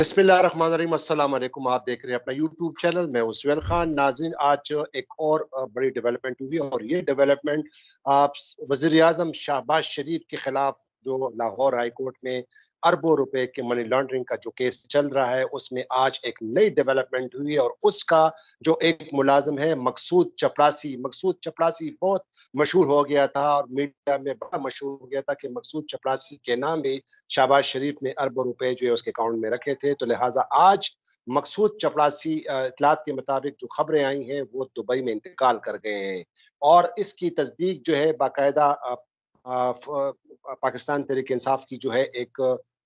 बिस्मिल्लाहिर्रहमानिर्रहीम, अस्सलाम वालेकुम। आप देख रहे हैं अपना यूट्यूब चैनल। मैं हूं सुहेल खान। नाज़रीन, आज एक और बड़ी डेवलपमेंट हुई और ये डेवलपमेंट वज़ीर आज़म शहबाज शरीफ के खिलाफ जो लाहौर हाई कोर्ट में अरबों रुपए के मनी लॉन्ड्रिंग का जो केस चल रहा है, उसमें आज एक नई डेवलपमेंट हुई और उसका जो एक मुलाजिम है मकसूद चपड़ासी बहुत मशहूर हो गया था और मीडिया में बड़ा मशहूर हो गया था कि मकसूद चपड़ासी के नाम भी शहबाज शरीफ ने अरबों रुपए जो है उसके अकाउंट में रखे थे। तो लिहाजा आज मकसूद चपड़ासी इत्तलात के मुताबिक जो खबरें आई हैं वो दुबई में इंतकाल कर गए हैं और इसकी तस्दीक जो है बाकायदा पाकिस्तान तहरीक इंसाफ की जो है एक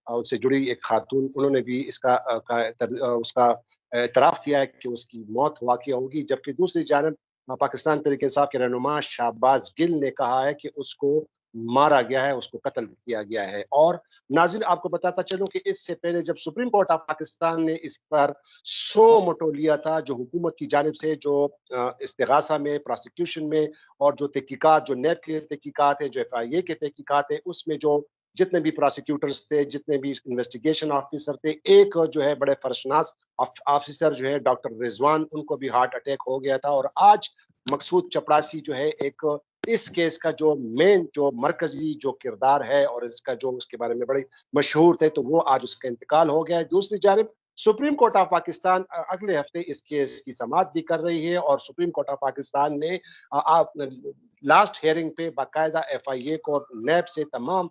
उससे जुड़ी एक खातून, उन्होंने भी उसका एतराफ़ किया है कि उसकी मौत वाक़या होगी। जबकि दूसरी जानब पाकिस्तान तहरीक इंसाफ के रहनुमा शाहबाज गिल ने कहा है कि उसको मारा गया है, उसको कत्ल किया गया है। और नाज़रीन, आपको बताता चलूँ कि इससे पहले जब सुप्रीम कोर्ट ऑफ पाकिस्तान ने इस पर सो मोटो लिया था, जो हुकूमत की जानिब से जो इस्तिगासा में, प्रोसिक्यूशन में और जो तहकीकात, जो नैब के तहकीकात है, जो एफआईए के तहकीकात है, उसमें जो जितने भी प्रोसिक्यूटर्स थे, जितने भी इन्वेस्टिगेशन ऑफिसर थे, एक जो है बड़े फर्शनास ऑफिसर जो है डॉक्टर रिजवान, उनको भी हार्ट अटैक हो गया था और आज मकसूद चपड़ासी जो है एक इस केस का जो मेन जो मरकजी जो किरदार है और इसका जो उसके बारे में बड़े मशहूर थे, तो वो आज उसका इंतकाल हो गया है। दूसरी जानिब सुप्रीम कोर्ट ऑफ पाकिस्तान अगले हफ्ते इस केस की समाअत भी कर रही है और सुप्रीम कोर्ट ऑफ पाकिस्तान ने लास्ट हियरिंग पे बाकायदा एफआईए को और नैब से तमाम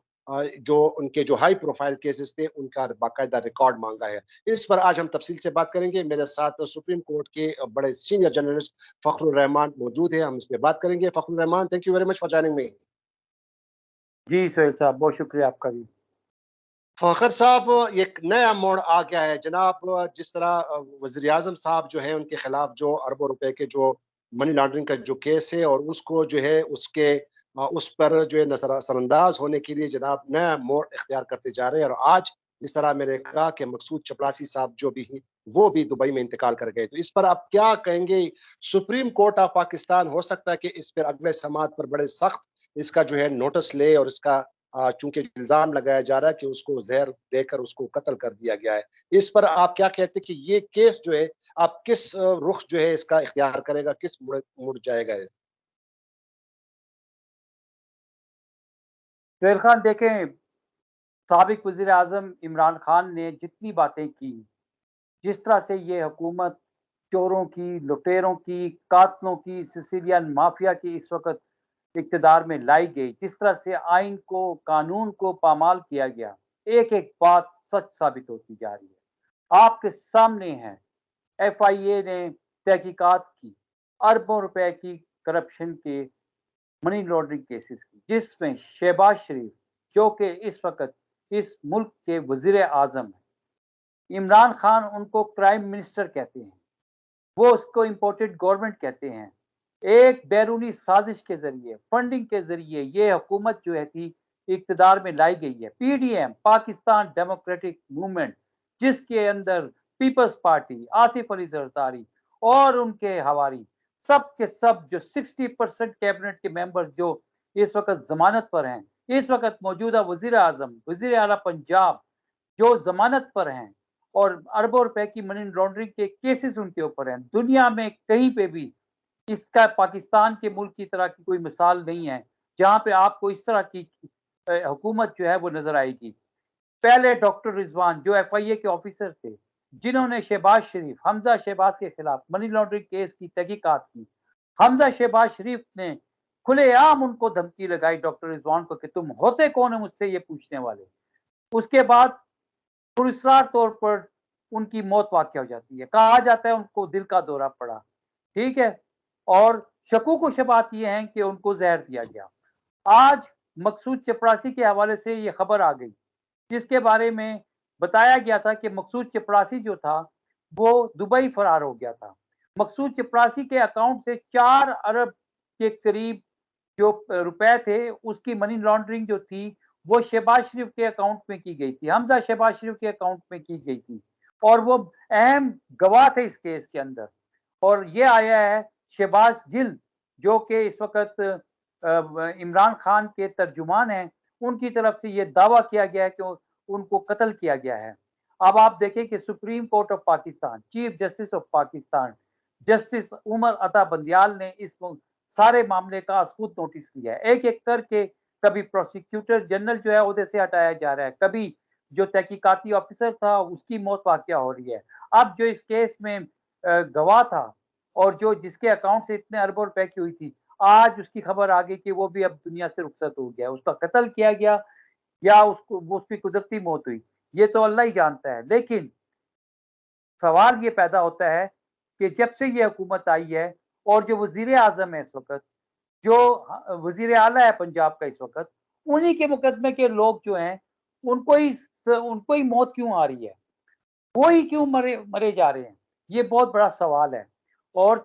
जो उनके जो हाई प्रोफाइल केसेस थे उनका बाकायदा रिकॉर्ड मांगा है। इस पर आज हम तफसील से बात करेंगे। मेरे साथ सुप्रीम कोर्ट के बड़े सीनियर जर्नलिस्ट फखरुर रहमान मौजूद है, हम इस पे बात करेंगे। Fakhrur Rahman, thank you very much for joining me. जी सोहेल साहब, बहुत शुक्रिया आपका भी। फ़खर साहब, एक नया मोड़ आ गया है जनाब। जिस तरह वज़ीर आज़म साहब जो है उनके खिलाफ जो अरबों रुपए के जो मनी लॉन्ड्रिंग का जो केस है और उसको जो है उसके उस पर जो है नज़रअंदाज होने के लिए जनाब नया मोड़ इख्तियार करते जा रहे हैं और आज जिस तरह मैंने कहा कि मकसूद चपड़ासी साहब जो भी हैं, वो भी दुबई में इंतकाल कर गए। तो इस पर आप क्या कहेंगे? सुप्रीम कोर्ट ऑफ पाकिस्तान हो सकता है कि इस पर अगले समाअत पर बड़े सख्त इसका जो है नोटिस ले और इसका चूँकि इल्ज़ाम लगाया जा रहा है कि उसको ज़हर देकर उसको कत्ल कर दिया गया है। इस पर आप क्या कहते हैं कि ये केस जो है, आप किस रुख जो है इसका इख्तियार करेगा, किस मुड़ जाएगा ये? सोहेल खान, देखें, साबिक वज़ीर आज़म इमरान खान ने जितनी बातें की, जिस तरह से ये हुकूमत चोरों की, लुटेरों की, कातलों की, सिसिलियन माफिया की इस वक़्त इक़्तिदार में लाई गई, जिस तरह से आइन को, कानून को पामाल किया गया, एक-एक बात सच साबित होती जा रही है। आपके सामने है, एफआईए ने तहकीकात की, अरबों रुपए की करप्शन के मनी लॉन्ड्रिंग केसेस की, जिसमें शहबाज शरीफ, जो कि इस वक़्त इस मुल्क के वज़ीर आज़म हैं, इमरान खान उनको प्राइम मिनिस्टर कहते हैं, वो उसको इम्पोर्टेड गवर्नमेंट कहते हैं। एक बैरूनी साजिश के ज़रिए, फंडिंग के ज़रिए ये हुकूमत जो है थी इक़्तिदार में लाई गई है। पीडीएम, पाकिस्तान डेमोक्रेटिक मूवमेंट, जिसके अंदर पीपल्स पार्टी, आसिफ अली ज़रदारी और उनके हवारी, सब के सब जो 60% कैबिनेट के मेंबर जो इस वक़्त ज़मानत पर हैं, इस वक़्त मौजूदा वज़ीर आज़म, वज़ीर आला पंजाब जो ज़मानत पर हैं और अरबों रुपए की मनी लॉन्ड्रिंग के केसेस उनके ऊपर हैं। दुनिया में कहीं पे भी इसका पाकिस्तान के मुल्क की तरह की कोई मिसाल नहीं है, जहाँ पे आपको इस तरह की हुकूमत जो है वो नज़र आएगी। पहले डॉक्टर रिजवान जो एफआईए के ऑफिसर थे, जिन्होंने शहबाज शरीफ, हमजा शहबाज के खिलाफ मनी लॉन्ड्रिंग केस की तहकीकात की। हमजा शहबाज शरीफ ने खुलेआम उनको धमकी लगाई डॉक्टर रिजवान को कि तुम होते कौन हो मुझसे ये पूछने वाले। उसके बाद पुरस्कार तौर पर उनकी मौत वाक़या हो जाती है। कहा जाता है उनको दिल का दौरा पड़ा, ठीक है? और शकूक-ओ-शुबात ये हैं कि उनको ज़हर दिया गया। आज मकसूद चपड़ासी के हवाले से ये खबर आ गई, जिसके बारे में बताया गया था कि मकसूद चपड़ासी जो था, वो दुबई फरार हो गया था। मकसूद चपड़ासी के अकाउंट से 4 अरब के करीब जो रुपए थे, उसकी मनी लॉन्ड्रिंग जो थी, वो शहबाज शरीफ के अकाउंट में की गई थी, हमजा शहबाज शरीफ के अकाउंट में की गई थी और वो अहम गवाह थे इस केस के अंदर। और ये आया है शहबाज गिल, जो कि इस वक़्त इमरान खान के तर्जुमान हैं, उनकी तरफ से ये दावा किया गया है कि उनको कत्ल किया गया है। अब आप देखें कि supreme court of Pakistan, chief justice of Pakistan, justice Umar Ata Bandial ने इस सारे मामले का खुद नोटिस लिया है। एक-एक करके कभी प्रोसिक्यूटर जनरल जो है ओहदे से हटाया जा रहा है, कभी जो तहकीकाती ऑफिसर था उसकी मौत वाक़या हो रही है। अब जो इस केस में गवाह था और जो जिसके अकाउंट से इतने अरबों रुपए की हुई थी, आज उसकी खबर आ गई कि वो भी अब दुनिया से रुखसत हो गया। उसका कत्ल किया गया या उसकी कुदरती मौत हुई, ये तो अल्लाह ही जानता है। लेकिन सवाल ये पैदा होता है कि जब से ये हुकूमत आई है और जो वज़ीर-ए-आज़म है इस वक़्त, जो वज़ीर-ए-आला है पंजाब का इस वक़्त, उन्हीं के मुकदमे के लोग जो हैं, उनको ही मौत क्यों आ रही है? वो ही क्यों मरे मरे जा रहे हैं? ये बहुत बड़ा सवाल है। और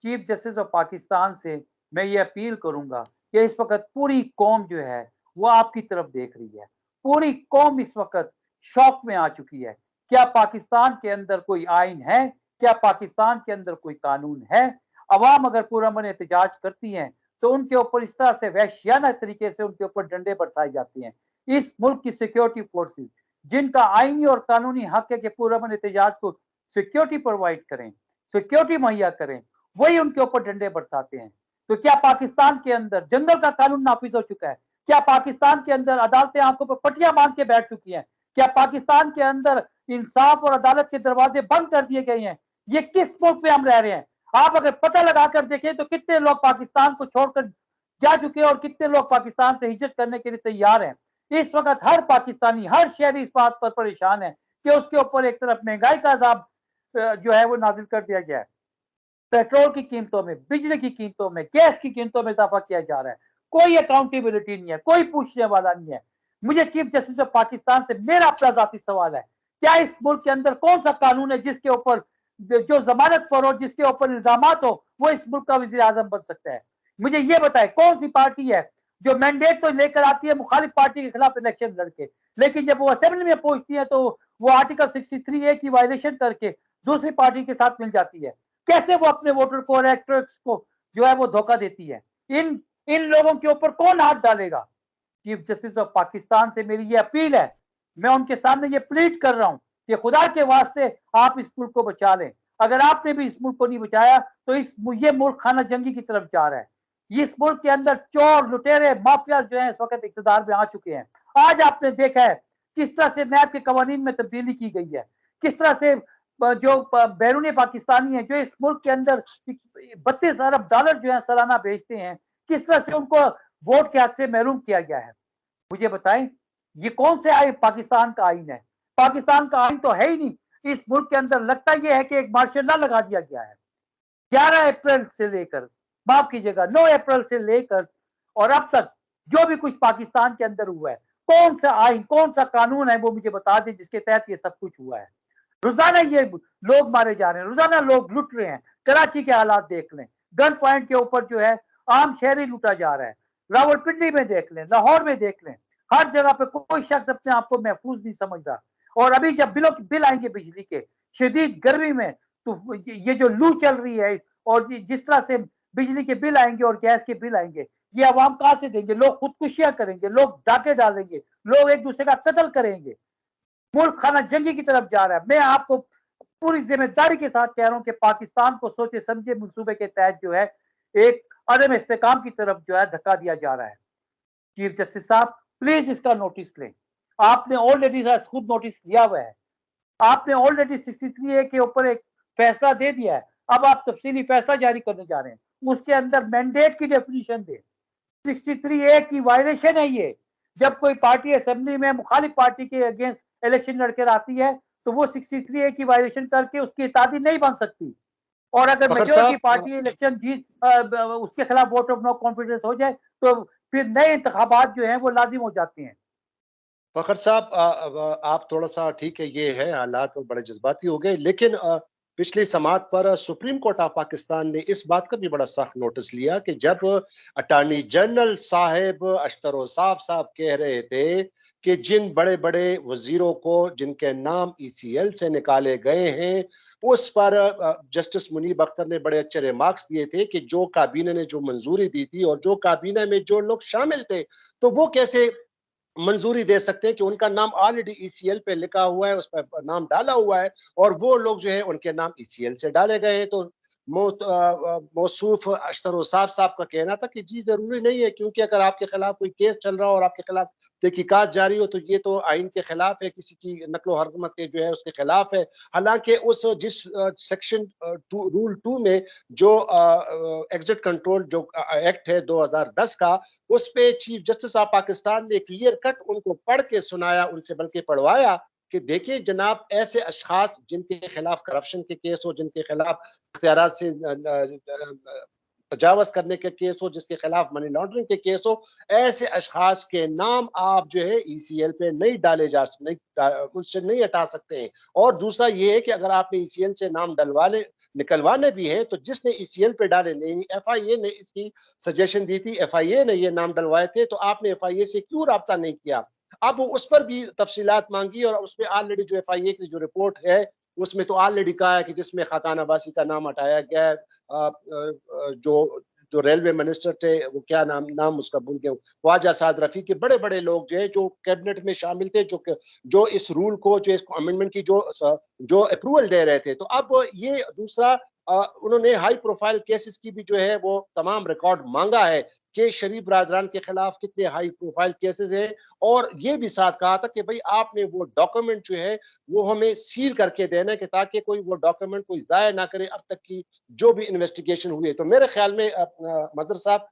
चीफ जस्टिस ऑफ पाकिस्तान से मैं ये अपील करूँगा कि इस वक़्त पूरी कौम जो है, वो आपकी तरफ देख रही है। पूरी कौम इस वक़्त शॉक में आ चुकी है। क्या पाकिस्तान के अंदर कोई आईन है? क्या पाकिस्तान के अंदर कोई कानून है? अवाम अगर पुरअमन एहतजाज करती हैं, तो उनके ऊपर इस तरह से वहशियाना तरीके से उनके ऊपर डंडे बरसाए जाते हैं। इस मुल्क की सिक्योरिटी फोर्सेस जिनका आईनी और कानूनी हक है कि पुरअमन एहतजाज को सिक्योरिटी प्रोवाइड करें, सिक्योरिटी मुहैया करें, वही उनके ऊपर डंडे बरसाते हैं। तो क्या पाकिस्तान के अंदर जंगल का कानून नाफिज हो चुका है? क्या पाकिस्तान के अंदर अदालतें आंखों पर पट्टियां बांध के बैठ चुकी हैं? क्या पाकिस्तान के अंदर इंसाफ और अदालत के दरवाजे बंद कर दिए गए हैं? ये किस मुल्क में हम रह रहे हैं? आप अगर पता लगाकर देखें तो कितने लोग पाकिस्तान को छोड़कर जा चुके हैं और कितने लोग पाकिस्तान से हिजरत करने के लिए तैयार हैं। इस वक्त हर पाकिस्तानी, हर शहरी इस बात पर परेशान है कि उसके ऊपर एक तरफ महंगाई का अजाब जो है वो नाजिल कर दिया गया है। पेट्रोल की कीमतों में, बिजली की कीमतों में, गैस की कीमतों में इजाफा किया जा रहा है। कोई अकाउंटेबिलिटी नहीं है, कोई पूछने वाला नहीं है। मुझे चीफ जस्टिस ऑफ पाकिस्तान से मेरा अपना जाती सवाल है, क्या इस मुल्क के अंदर कौन सा कानून है जिसके ऊपर जो जमानत पर हो, जिसके ऊपर इल्जामात हो, वो इस मुल्क का वज़ीर आज़म बन सकता है? मुझे ये बताएं कौन सी पार्टी है जो मैंडेट तो लेकर आती है मुखालिफ पार्टी के खिलाफ इलेक्शन लड़के, लेकिन जब वो असेंबली में पहुंचती है तो वो आर्टिकल 63A की वायलेशन करके दूसरी पार्टी के साथ मिल जाती है। कैसे वो अपने वोटर को और इलेक्टोरेट्स को जो है वो धोखा देती है? इन इन लोगों के ऊपर कौन हाथ डालेगा? चीफ जस्टिस ऑफ पाकिस्तान से मेरी ये अपील है, मैं उनके सामने ये प्लीड कर रहा हूं कि खुदा के वास्ते आप इस मुल्क को बचा लें। अगर आपने भी इस मुल्क को नहीं बचाया तो ये मुल्क खाना जंगी की तरफ जा रहा है। इस मुल्क के अंदर चोर, लुटेरे, माफिया जो है इस वक्त इक़्तिदार में आ चुके हैं। आज आपने देखा है किस तरह से नैब के कवानीन में तब्दीली की गई है, किस तरह से जो बैरूनी पाकिस्तानी है जो इस मुल्क के अंदर 32 अरब डॉलर जो है सालाना भेजते हैं, किस तरह से उनको वोट के हक से महरूम किया गया है। मुझे बताएं, ये कौन से आइन पाकिस्तान का आइन है? पाकिस्तान का आइन तो है ही नहीं। इस मुल्क के अंदर लगता यह है कि एक मार्शल लॉ लगा दिया गया है। 11 अप्रैल से लेकर, माफ कीजिएगा 9 अप्रैल से लेकर और अब तक जो भी कुछ पाकिस्तान के अंदर हुआ है, कौन सा आइन, कौन सा कानून है वो मुझे बता दें जिसके तहत ये सब कुछ हुआ है। रोजाना ये लोग मारे जा रहे हैं, रोजाना लोग लुट रहे हैं। कराची के हालात देख लें, गन पॉइंट के ऊपर जो है आम शहरी लूटा जा रहा है। रावलपिंडी में देख लें, लाहौर में देख लें, हर जगह पे कोई शख्स अपने आप को महफूज नहीं समझता। और अभी जब बिल आएंगे बिजली के शदीद गर्मी में, तो ये जो लू चल रही है और जिस तरह से बिजली के बिल आएंगे और गैस के बिल आएंगे, ये अवाम कहां से देंगे? लोग खुदकुशियां करेंगे, लोग डाके डालेंगे, लोग एक दूसरे का कत्ल करेंगे। मुल्क खाना जंगी की तरफ जा रहा है। मैं आपको पूरी जिम्मेदारी के साथ कह रहा हूं कि पाकिस्तान को सोचे समझे मंसूबे के तहत जो है एक अदम इस्तेकाम की तरफ जो है धक्का दिया जा रहा है। चीफ जस्टिस साहब प्लीज इसका नोटिस लें। आपने ऑलरेडी खुद नोटिस लिया हुआ है, आपने ऑलरेडी 63A के ऊपर एक फैसला दे दिया है। अब आप तफसीली फैसला जारी करने जा रहे हैं, उसके अंदर मैंडेट की डेफिनेशन दे। 63A की वायलेशन है ये। जब कोई पार्टी असेंबली में मुखालिफ पार्टी के अगेंस्ट इलेक्शन लड़कर आती है तो वो 63A की वायलेशन करके उसकी इतादी नहीं बन सकती। और अगर फखर मेजोरिटी साहब पार्टी इलेक्शन जीत उसके खिलाफ वोट ऑफ नो कॉन्फिडेंस हो जाए तो फिर नए इंतखाबात जो हैं वो लाजिम हो जाते हैं। फखर साहब आप थोड़ा-सा ठीक है, ये है हालात और बड़े जज़्बाती हो गए, लेकिन पिछली समाअत पर सुप्रीम कोर्ट ऑफ पाकिस्तान ने इस बात का भी बड़ा सख्त नोटिस लिया कि जब अटॉर्नी जनरल साहिब अख्तर साहब कह रहे थे कि जिन बड़े-बड़े वज़ीरों को जिनके नाम ECL से निकाले गए हैं, उस पर जस्टिस मुनीब अख्तर ने बड़े अच्छे रिमार्क्स दिए थे कि जो काबीना ने जो मंजूरी दी थी और जो काबीना में जो लोग शामिल थे, तो वो कैसे मंजूरी दे सकते हैं कि उनका नाम ऑलरेडी ईसीएल पे लिखा हुआ है, उस पर नाम डाला हुआ है और वो लोग जो है उनके नाम ईसीएल से डाले गए हैं। तो मौसूफ अख्तर औसाफ साहब का कहना था कि जी ज़रूरी नहीं है, क्योंकि अगर आपके खिलाफ कोई केस चल रहा हो और आपके खिलाफ तहकीकात जारी हो तो ये तो आइन के खिलाफ है, किसी की नकलो हरकत के जो है उसके खिलाफ है। हालांकि उस जिस सेक्शन रूल 2 में जो एग्जिट कंट्रोल जो एक्ट है 2010 का, उस पे चीफ जस्टिस ऑफ पाकिस्तान ने क्लियर कट उनको पढ़ के सुनाया, उनसे बल्कि पढ़वाया कि देखिए जनाब, ऐसे अशखास जिनके खिलाफ करप्शन के केस हो, जिनके खिलाफ इख्तियारात से तजावज करने के केस हो, जिसके खिलाफ मनी लॉन्ड्रिंग के केस हो, ऐसे अशखास के नाम आप जो है ईसीएल पे नहीं डाले जा नहीं उससे नहीं हटा सकते हैं। और दूसरा ये है कि अगर आपने ईसीएल से नाम डलवाने निकलवाने भी है तो जिसने ईसीएल पे डाले नहीं, एफआईए ने इसकी सजेशन दी थी, एफआईए ने ये नाम डलवाए थे, तो आपने एफआईए से क्यों राब्ता नहीं किया? अब उस पर भी तफसीलात मांगी और उसमें ऑलरेडी जो एफआईए की जो रिपोर्ट है उसमें तो ऑलरेडी कहा है कि जिसमें खाकान अब्बासी का नाम हटाया गया है। जो जो रेलवे मिनिस्टर थे, वो क्या नाम उसका भूल गया, ख्वाजा साद रफी के बड़े बड़े लोग जो है जो कैबिनेट में शामिल थे, जो इस रूल को, जो इस अमेंडमेंट की जो अप्रूवल दे रहे थे। तो अब ये दूसरा उन्होंने हाई प्रोफाइल केसेस की भी जो है वो तमाम रिकॉर्ड मांगा है कि शरीफ बरादरान के खिलाफ कितने हाई प्रोफाइल केसेस हैं, और ये भी साथ कहा था कि भाई आपने वो डॉक्यूमेंट जो है वो हमें सील करके देना है कि ताकि कोई वो डॉक्यूमेंट कोई जाया ना करे अब तक की जो भी इन्वेस्टिगेशन हुई है। तो मेरे ख्याल में मजर साहब,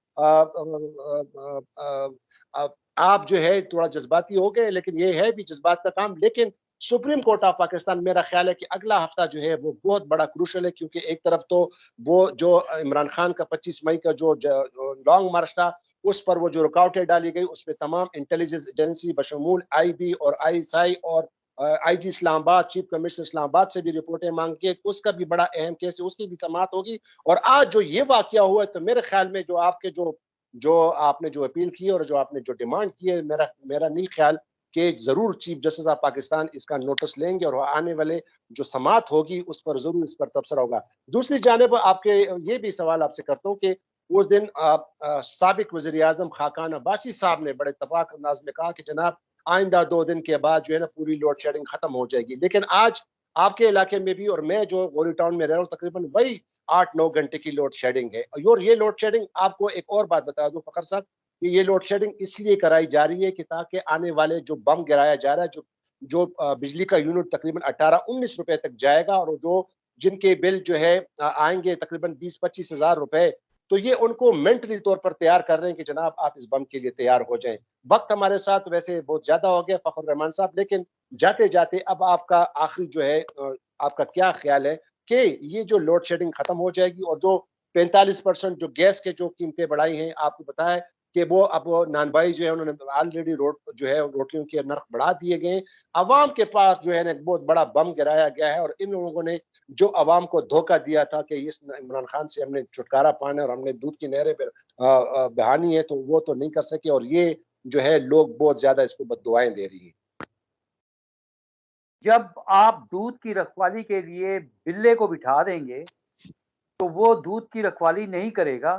आप जो है थोड़ा जज्बाती हो गए, लेकिन ये है भी जज्बात का काम। लेकिन सुप्रीम कोर्ट ऑफ पाकिस्तान, मेरा ख्याल है कि अगला हफ्ता जो है वो बहुत बड़ा क्रूशल है, क्योंकि एक तरफ तो वो जो इमरान खान का 25 मई का जो लॉन्ग मार्च था, उस पर वो जो रुकावटें डाली गई, उसमें तमाम इंटेलिजेंस एजेंसी बशमूल आईबी और आईएसआई और IG Islamabad, chief commissioner Islamabad से भी रिपोर्टें मांग के उसका भी बड़ा अहम केस है, उसकी भी समाअत होगी। और आज जो ये वाकया हुआ है, तो मेरे ख्याल में जो आपके जो आपने जो अपील की और जो आपने जो डिमांड की है, मेरा मेरा नहीं ख्याल कि जरूर चीफ जस्टिस ऑफ पाकिस्तान इसका नोटिस लेंगे और आने वाले जो समाअत होगी उस पर जरूर इस पर तबसरा होगा। दूसरी जानिब आपके ये भी सवाल आपसे करता हूँ कि उस दिन साबिक वज़ीर आज़म खाकान अब्बासी साहब ने बड़े इत्तफाक अंदाज में कहा कि जनाब आइंदा 2 दिन के बाद जो है ना पूरी लोड शेडिंग खत्म हो जाएगी। लेकिन आज आपके इलाके में भी और मैं जो गोरी टाउन में रह रहा हूँ, तकरीबन वही 8-9 घंटे की लोड शेडिंग है। और ये लोड शेडिंग, आपको एक और बात बता दूं फखर साहब, कि ये लोड शेडिंग इसलिए कराई जा रही है कि ताकि आने वाले जो बम गिराया जा रहा है, जो जो बिजली का यूनिट तकरीबन 18-19 रुपए तक जाएगा, और जो जिनके बिल जो है आएंगे तकरीबन 20-25 हजार रुपए, तो ये उनको मेंटली तौर पर तैयार कर रहे हैं कि जनाब आप इस बम के लिए तैयार हो जाएं। वक्त हमारे साथ वैसे बहुत ज्यादा हो गया फखर रहमान साहब, लेकिन जाते जाते अब आपका आखिरी जो है आपका क्या ख्याल है कि ये जो लोड शेडिंग खत्म हो जाएगी और जो 45% जो गैस के जो कीमतें बढ़ाई हैं, आपको पता है कि वो अब नान भाई जो है उन्होंने ऑलरेडी रोड जो है रोटियों के नर्क बढ़ा दिए गए। अवाम के पास जो है ना एक बहुत बड़ा बम गिराया गया है, और इन लोगों ने जो अवाम को धोखा दिया था कि इस इमरान खान से हमने छुटकारा पाना और हमने दूध की नहरें बहानी है, तो वो तो नहीं कर सके, और ये जो है लोग बहुत ज्यादा इसको बद्दुआएं दे रही है। जब आप दूध की रखवाली के लिए बिल्ले को बिठा देंगे, तो वो दूध की रखवाली नहीं करेगा,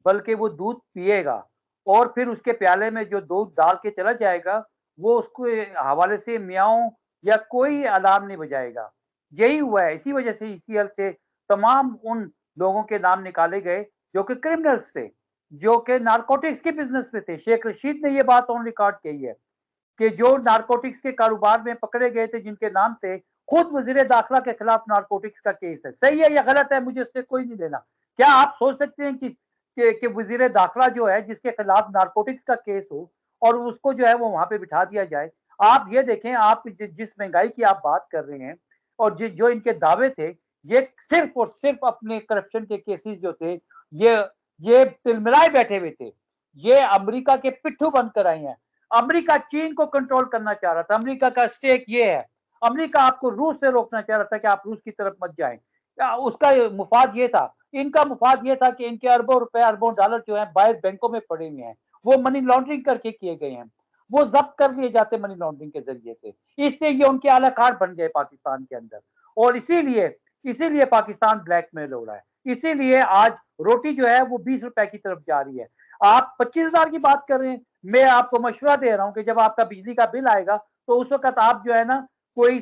बल्कि वो दूध पिएगा और फिर उसके प्याले में जो दूध डाल के चला जाएगा, वो उसके हवाले से म्याऊँ या कोई अलार्म नहीं बजाएगा। यही हुआ है, इसी वजह से ईसीएल से तमाम उन लोगों के नाम निकाले गए जो कि क्रिमिनल्स थे, जो कि नारकोटिक्स के बिज़नेस में थे। शेख रशीद ने ये बात ऑन रिकॉर्ड कही है कि जो नारकोटिक्स के कारोबार में पकड़े गए थे, जिनके नाम थे, खुद वज़ीर दाखिला के खिलाफ नारकोटिक्स का केस है। सही है या गलत है, मुझे उससे कोई नहीं लेना। क्या आप सोच सकते हैं कि वज़ीर दाखिला जो है, जिसके खिलाफ नारकोटिक्स का केस हो और उसको जो है वो वहाँ पे बिठा दिया जाए? आप ये देखें, आप जिस महँगाई की आप बात कर रहे हैं और जो इनके दावे थे, ये सिर्फ़ और सिर्फ़ अपने करप्शन के केसेस जो थे, ये तिलमिलाए बैठे हुए थे। ये अमेरिका के पिट्ठू बनकर आए हैं। अमेरिका चीन को कंट्रोल करना चाह रहा था। अमेरिका का स्टेक ये है। अमेरिका आपको रूस से रोकना चाह रहा था कि आप रूस की तरफ मत जाएं। उसका मुफाद ये था। इनका मुफाद ये था कि इनके अरबों रुपए, अरबों डॉलर जो है बाहर बैंकों में पड़े हुए हैं, वो मनी लॉन्ड्रिंग करके किए गए हैं। वो जब्त कर लिए जाते मनी लॉन्ड्रिंग के जरिए से। इससे ये उनके आलाकार बन गए पाकिस्तान के अंदर, और इसीलिए इसीलिए पाकिस्तान ब्लैकमेल हो रहा है। इसीलिए आज रोटी जो है वो 20 रुपए की तरफ जा रही है। आप 25,000 की बात कर रहे हैं, मैं आपको मशवरा दे रहा हूँ कि जब आपका बिजली का बिल आएगा तो उस वक़्त आप जो है ना कोई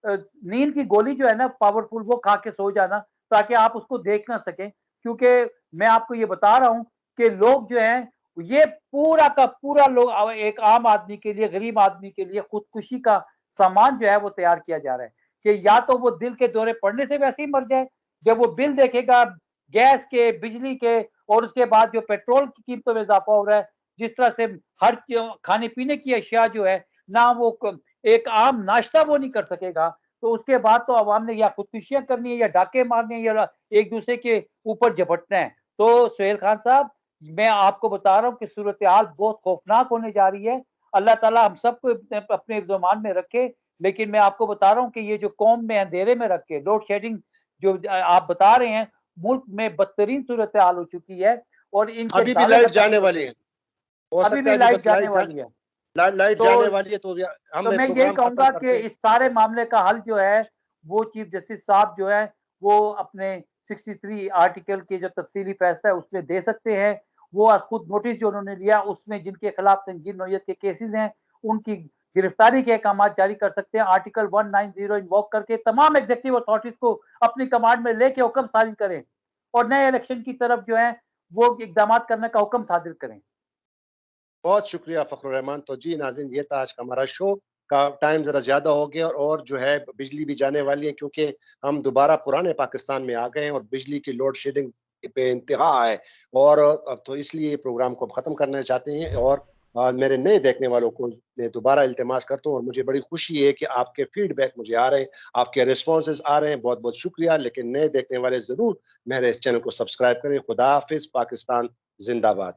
नींद की गोली जो है ना पावरफुल वो खा के सो जाना ताकि आप उसको देख ना सकें। क्योंकि मैं आपको ये बता रहा हूँ कि लोग जो हैं ये पूरा का पूरा लोग एक आम आदमी के लिए, गरीब आदमी के लिए खुदकुशी का सामान जो है वो तैयार किया जा रहा है कि या तो वो दिल के दौरे पड़ने से वैसे ही मर जाए, जब वो बिल देखेगा गैस के, बिजली के और उसके बाद जो पेट्रोल की कीमतों में इज़ाफ़ा हो रहा है, जिस तरह से हर खाने-पीने की अशिया जो है, ना वो एक आम नाश्ता वो नहीं कर सकेगा, तो उसके बाद तो अवाम ने या खुदकुशियाँ करनी है या डाके मारने हैं या एक-दूसरे के ऊपर झपटना है। तो सुहेल खान साहब, मैं आपको बता रहा हूँ कि सूरत-ए-हाल बहुत खौफ़नाक होने जा रही है। अल्लाह ताला हम सबको अपने ईमान में रखे, लेकिन मैं आपको बता रहा हूँ कि ये जो कौम में अंधेरे में रख के लोड शेडिंग जो आप बता रहे हैं, मुल्क में बदतरीन सूरत-ए-हाल हो चुकी है और इनके अभी भी दावे लाइट खत्म जाने नहीं वाली होते। है। हो अभी सकता भी है कि लाइट बस जाने वाली है। लाइट तो जाने वाली है, तो हम तो ये मैं यही प्रोग्राम खत्म कहूँगा कि करते हैं। इस सारे मामले का हल जो है, वो चीफ जस्टिस साहब जो है, वो अपने 63 आर्टिकल के जो तफ़सीली फैसला है, उसमें दे सकते हैं। वो खुद नोटिस जो उन्होंने लिया, उसमें जिनके खिलाफ संगीन नौयत के केसेज़ हैं, उनकी गिरफ्तारी के अहकामात जारी कर सकते हैं। आर्टिकल 190 इन्वोक करके तमाम एग्ज़ीक्यूटिव अथॉरिटीज़ को अपनी कमांड में लेके हुक्म साज़ी करें और नए इलेक्शन की तरफ जो है, वो इक़दामात करने का हुक्म सादिर करें। बहुत शुक्रिया फ़खरुर रहमान। तो जी नाज़रीन, ये था आज का हमारा शो का टाइम ज़रा ज़्यादा हो गया और जो है बिजली भी जाने वाली है, क्योंकि हम दोबारा पुराने पाकिस्तान में आ गए हैं और बिजली की लोड शेडिंग पे इंतहा है। और अब तो इसलिए ये प्रोग्राम को ख़त्म करना चाहते हैं और मेरे नए देखने वालों को मैं दोबारा इल्तिमास करता हूँ और मुझे बड़ी खुशी है कि आपके फीडबैक मुझे आ रहे हैं, आपके रिस्पॉन्सेज़ आ रहे हैं, बहुत-बहुत शुक्रिया। लेकिन नए देखने वाले ज़रूर मेरे इस चैनल को सब्सक्राइब करें। खुदा हाफ़िज़, पाकिस्तान ज़िंदाबाद।